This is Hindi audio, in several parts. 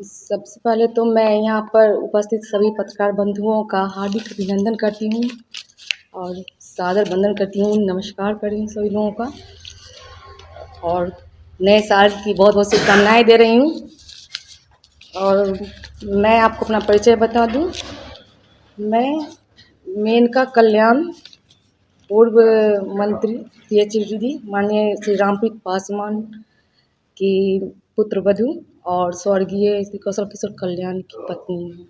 सबसे पहले तो मैं यहाँ पर उपस्थित सभी पत्रकार बंधुओं का हार्दिक अभिनंदन करती हूँ और सादर वंदन करती हूँ, नमस्कार कर रही हूँ सभी लोगों का और नए साल की बहुत बहुत शुभकामनाएँ दे रही हूँ। और मैं आपको अपना परिचय बता दूँ, मैं मेनका कल्याण पूर्व मंत्री पीएचईडी माननीय श्री रामप्रीत पासवान की पुत्रवधू और स्वर्गीय श्री कौशल किशोर कल्याण की पत्नी हूँ।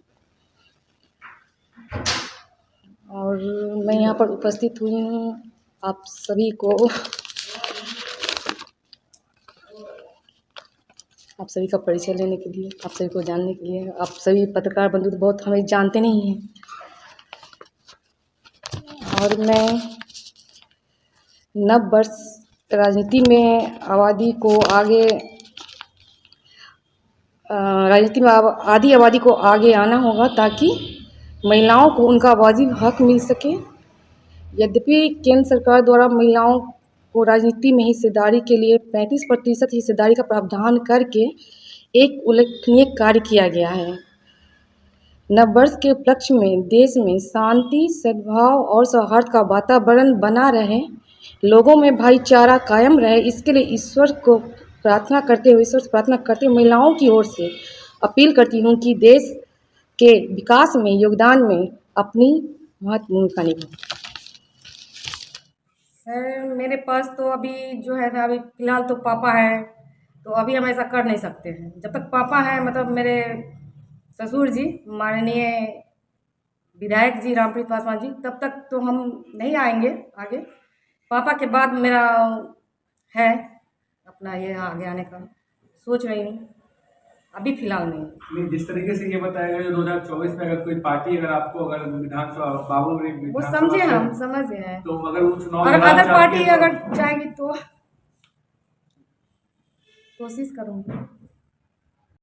और मैं यहाँ पर उपस्थित हुई हूँ आप सभी का परिचय लेने के लिए, आप सभी को जानने के लिए। आप सभी पत्रकार बंधु तो बहुत हमें जानते नहीं हैं। और मैं नव वर्ष राजनीति में आबादी को आगे आना होगा ताकि महिलाओं को उनका वाजिब हक मिल सके। यद्यपि केंद्र सरकार द्वारा महिलाओं को राजनीति में हिस्सेदारी के लिए 35% हिस्सेदारी का प्रावधान करके एक उल्लेखनीय कार्य किया गया है। नववर्ष के उपलक्ष्य में देश में शांति, सद्भाव और सौहार्द का वातावरण बना रहे, लोगों में भाईचारा कायम रहे, इसके लिए ईश्वर से प्रार्थना करते हुए महिलाओं की ओर से अपील करती हूँ कि देश के विकास में योगदान में अपनी महत्वपूर्ण भूमिका निभाएं। सर मेरे पास तो अभी जो है ना, अभी फिलहाल तो पापा है, तो अभी हम ऐसा कर नहीं सकते हैं। जब तक पापा है, मतलब मेरे ससुर जी माननीय विधायक जी रामप्रीत पासवान जी, तब तक तो हम नहीं आएंगे आगे। पापा के बाद मेरा है अपना ये आगे आने का सोच रही हूँ, अभी फिलहाल नहीं। जिस तरीके से ये बताया गया 2024 में अगर कोई पार्टी अगर विधानसभा वो समझे, हम समझ गए हैं, तो अगर वो चुनाव और अदर पार्टी अगर जाएगी तो कोशिश करूँगी।